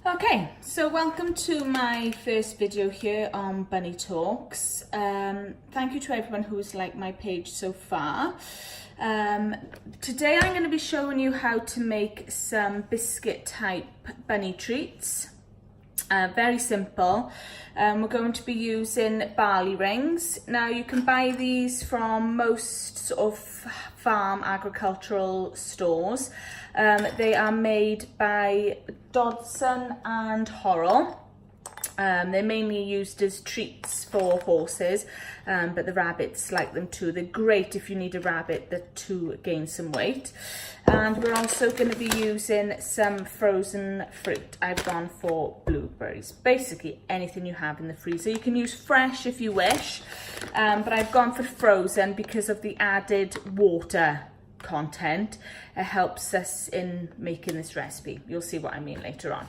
Okay, so welcome to my first video here on Bunny Talks. Thank you to everyone who's liked my page so far. Today I'm going to be showing you how to make some biscuit type bunny treats. Very simple. We're going to be using barley rings. Now you can buy these from most sort of farm agricultural stores. They are made by Dodson and Horrell. They're mainly used as treats for horses, but the rabbits like them too. They're great if you need a rabbit to gain some weight. And we're also going to be using some frozen fruit. I've gone for blueberries, basically anything you have in the freezer. You can use fresh if you wish, but I've gone for frozen because of the added water content. It helps us in making this recipe. You'll see what I mean later on.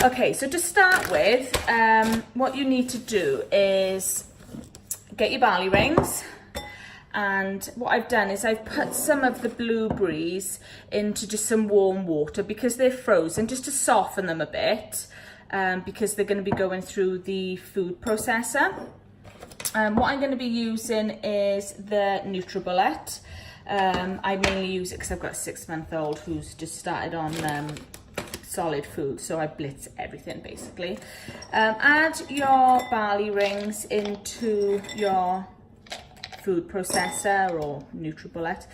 Okay, so to start with, what you need to do is get your barley rings, and what I've done is I've put some of the blueberries into just some warm water because they're frozen, just to soften them a bit, because they're going to be going through the food processor. What I'm going to be using is the NutriBullet. I mainly use it because I've got a 6-month-old who's just started on solid food, so I blitz everything basically. Add your barley rings into your food processor or NutriBullet.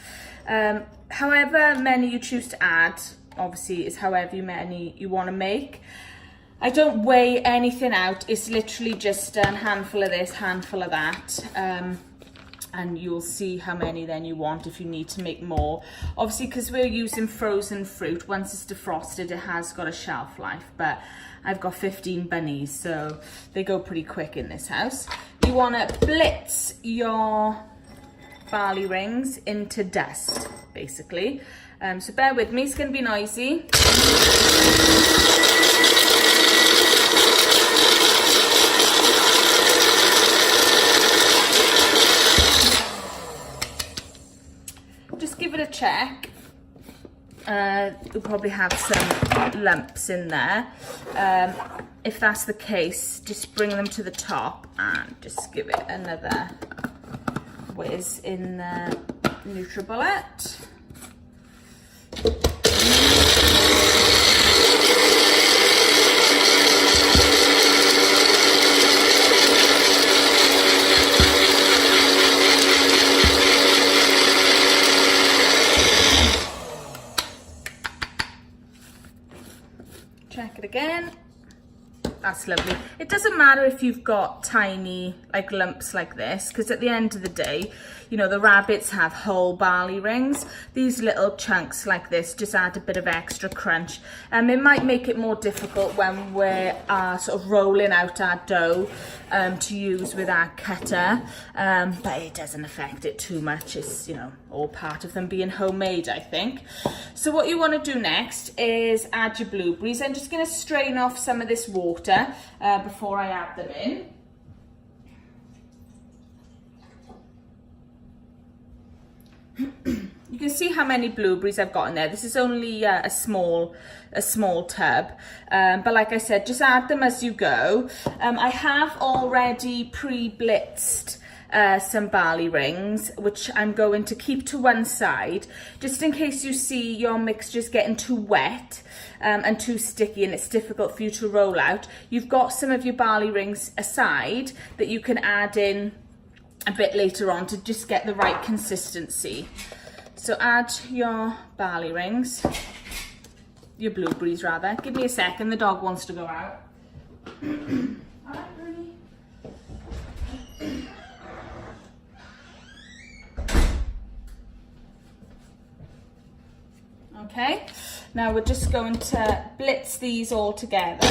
However many you choose to add, obviously, is however many you want to make. I don't weigh anything out. It's literally just a handful of this, handful of that. And you'll see how many then you want if you need to make more. Obviously, because we're using frozen fruit, once it's defrosted, it has got a shelf life, but I've got 15 bunnies, so they go pretty quick in this house. You want to blitz your barley rings into dust, basically. So bear with me, it's going to be noisy. Just give it a check. You'll probably have some lumps in there. If that's the case, just bring them to the top and just give it another whiz in the NutriBullet. Check it again. That's lovely. It doesn't matter if you've got tiny lumps like this, because at the end of the day, you know, the rabbits have whole barley rings. These little chunks like this just add a bit of extra crunch. It might make it more difficult when we're sort of rolling out our dough to use with our cutter, but it doesn't affect it too much. It's, you know, all part of them being homemade, I think. So what you want to do next is add your blueberries. I'm just going to strain off some of this water before I add them in. You can see how many blueberries I've got in there. This is only a small tub, but like I said, just add them as you go. I have already pre-blitzed some barley rings, which I'm going to keep to one side, just in case you see your mixture's getting too wet and too sticky and it's difficult for you to roll out. You've got some of your barley rings aside that you can add in a bit later on to just get the right consistency. So add your barley rings, your blueberries rather. Give me a second, the dog wants to go out. Okay, now we're just going to blitz these all together.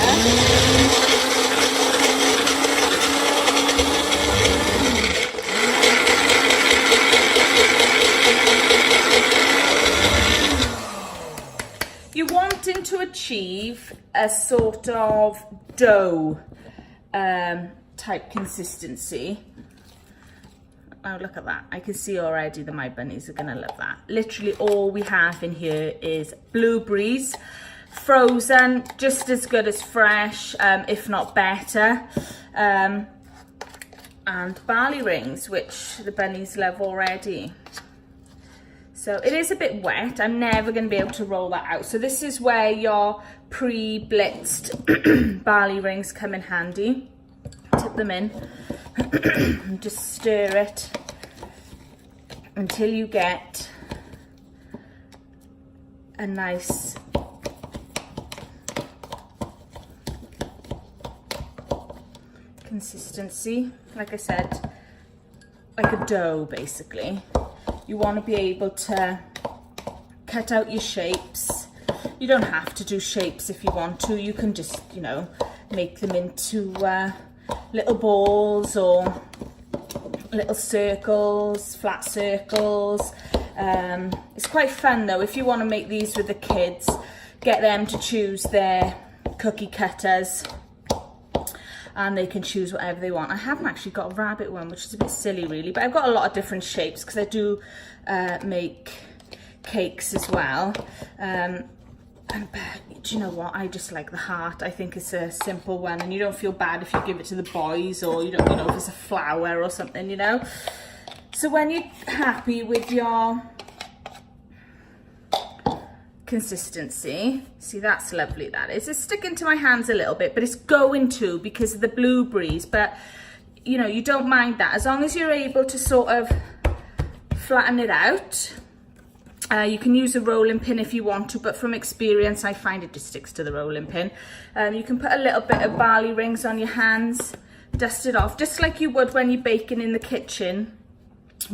You're wanting to achieve a sort of dough type consistency. Oh, look at that. I can see already that my bunnies are going to love that. Literally all we have in here is blueberries, Frozen, just as good as fresh, if not better. And barley rings, which the bunnies love already. So it is a bit wet. I'm never going to be able to roll that out. So this is where your pre-blitzed barley rings come in handy. Tip them in and just stir it until you get a nice consistency. Like I said, like a dough basically. You want to be able to cut out your shapes. You don't have to do shapes if you want to. You can just, you know, make them into little balls or little circles, flat circles. It's quite fun though. If you want to make these with the kids, get them to choose their cookie cutters and they can choose whatever they want. I haven't actually got a rabbit one, which is a bit silly really, but I've got a lot of different shapes because I do make cakes as well. And do you know what? I just like the heart. I think it's a simple one, and you don't feel bad if you give it to the boys, or you don't, you know, if it's a flower or something, you know. So when you're happy with your consistency, see, that's lovely, that is. It's sticking to my hands a little bit, but it's going to because of the blueberries, but you know, you don't mind that as long as you're able to sort of flatten it out. You can use a rolling pin if you want to, but from experience I find it just sticks to the rolling pin. You can put a little bit of barley rings on your hands, dust it off just like you would when you're baking in the kitchen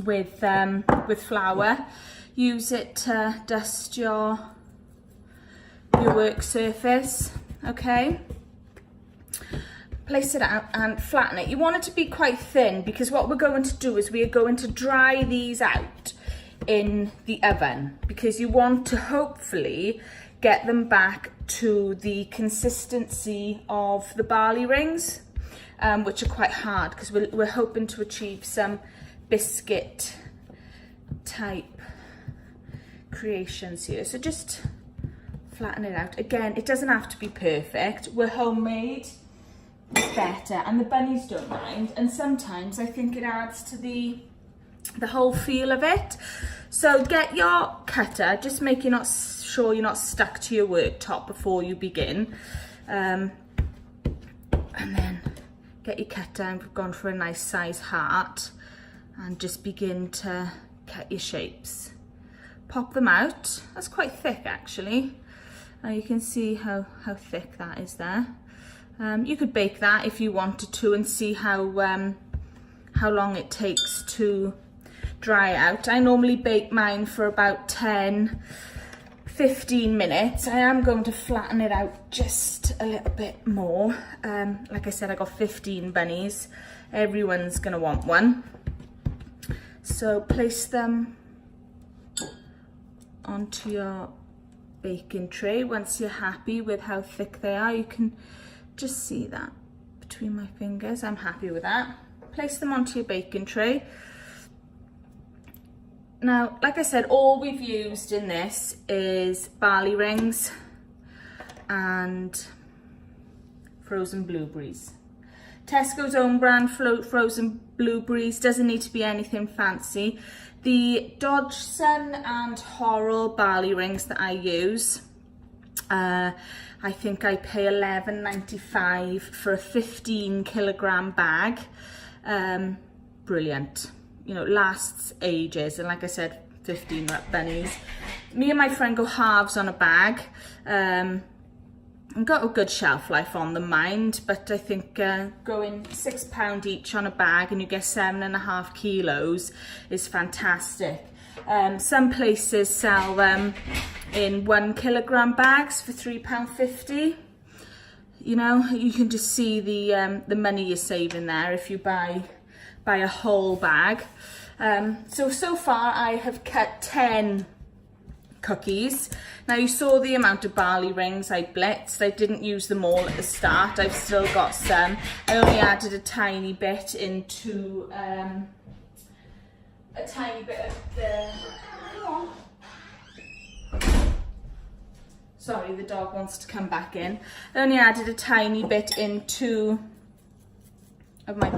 with flour. Use it to dust your work surface. Okay, place it out and flatten it. You want it to be quite thin because what we're going to do is we are going to dry these out in the oven, because you want to hopefully get them back to the consistency of the barley rings, which are quite hard because we're hoping to achieve some biscuit type creations here. So just flatten it out. Again, it doesn't have to be perfect. We're homemade, it's better, and the bunnies don't mind, and sometimes I think it adds to the whole feel of it. So get your cutter, just make sure you're not stuck to your worktop before you begin, and then get your cutter, and we've gone for a nice size heart, and just begin to cut your shapes. Pop them out. That's quite thick actually. You can see how thick that is there. You could bake that if you wanted to and see how long it takes to dry out. I normally bake mine for about 10-15 minutes. I am going to flatten it out just a little bit more. Like I said, I got 15 bunnies. Everyone's gonna want one. So place them onto your baking tray. Once you're happy with how thick they are, you can just see that between my fingers. I'm happy with that. Place them onto your baking tray. Now, like I said, all we've used in this is barley rings and frozen blueberries. Tesco's own brand frozen blueberries, doesn't need to be anything fancy. The Dodgson and Horrell barley rings that I use, I think I pay $11.95 for a 15 kilogram bag. Brilliant. You know, it lasts ages, and like I said, 15 bunnies. Me and my friend go halves on a bag. I've got a good shelf life on them, mind, but I think going £6 each on a bag and you get 7.5 kilos is fantastic. Some places sell them in 1 kilogram bags for £3.50. You know, you can just see the money you're saving there if you buy a whole bag. So far I have cut 10 cookies. Now you saw the amount of barley rings I blitzed. I didn't use them all at the start. I've still got some. I only added a tiny bit into a tiny bit of the Sorry, the dog wants to come back in. I only added a tiny bit into of my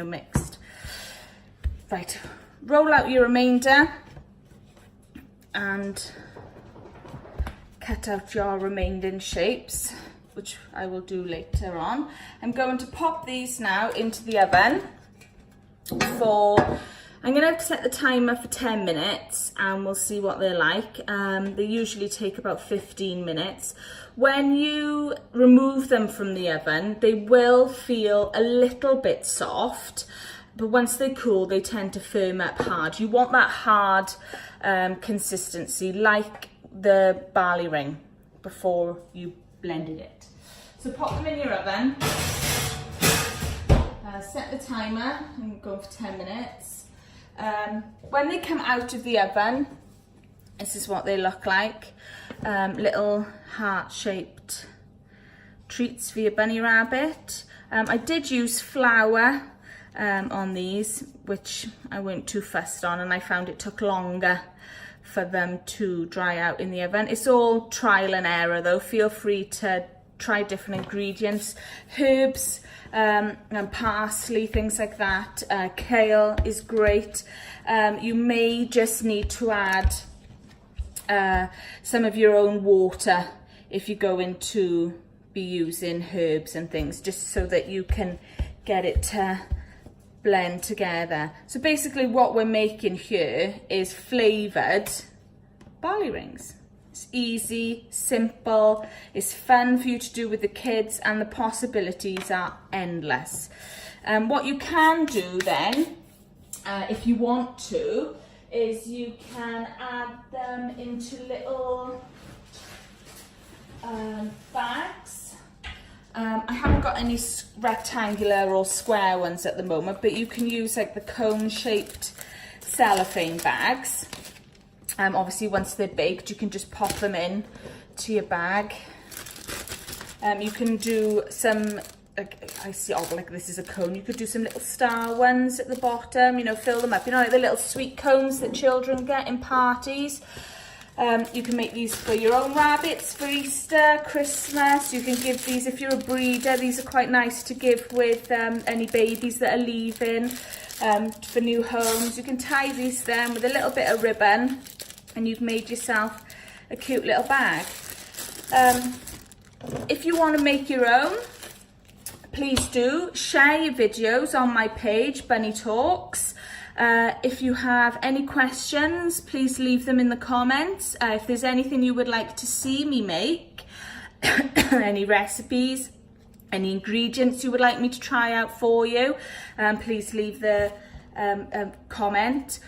mixed. Right, roll out your remainder and cut out your remaining shapes, which I will do later on. I'm going to pop these now into the oven I'm going to set the timer for 10 minutes and we'll see what they're like. They usually take about 15 minutes. When you remove them from the oven, they will feel a little bit soft, but once they cool, they tend to firm up hard. You want that hard consistency, like the barley ring, before you blended it. So pop them in your oven, set the timer, and go for 10 minutes. When they come out of the oven, this is what they look like. Little heart-shaped treats for your bunny rabbit. I did use flour on these, which I weren't too fussed on, and I found it took longer for them to dry out in the oven. It's all trial and error though. Feel free to try different ingredients, herbs and parsley, things like that. Kale is great. You may just need to add some of your own water if you're going to be using herbs and things, just so that you can get it to blend together. So basically what we're making here is flavoured barley rings. It's easy, simple, it's fun for you to do with the kids, and the possibilities are endless. What you can do then, if you want to, is you can add them into little bags. I haven't got any rectangular or square ones at the moment, but you can use like the cone-shaped cellophane bags. Obviously once they're baked, you can just pop them in to your bag. You can do some, I see, oh, like this is a cone, you could do some little star ones at the bottom, you know, fill them up, you know, like the little sweet cones that children get in parties. You can make these for your own rabbits for Easter, Christmas. You can give these if you're a breeder. These are quite nice to give with any babies that are leaving for new homes. You can tie these then with a little bit of ribbon, and you've made yourself a cute little bag. If you want to make your own, please do share your videos on my page, Bunny Talks. If you have any questions, please leave them in the comments. If there's anything you would like to see me make, any recipes, any ingredients you would like me to try out for you, please leave the comment.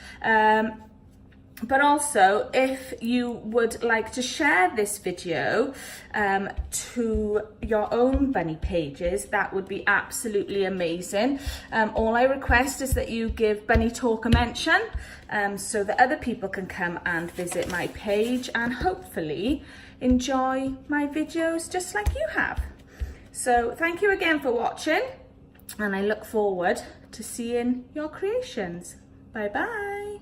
But also, if you would like to share this video to your own bunny pages, that would be absolutely amazing. All I request is that you give Bunny Talk a mention so that other people can come and visit my page and hopefully enjoy my videos just like you have. So thank you again for watching, and I look forward to seeing your creations. Bye bye.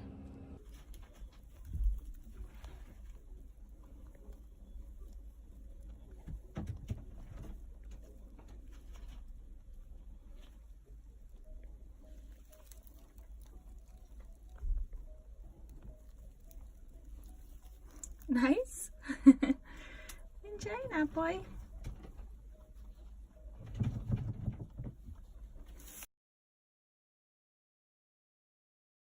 Nice. Enjoy now, boy.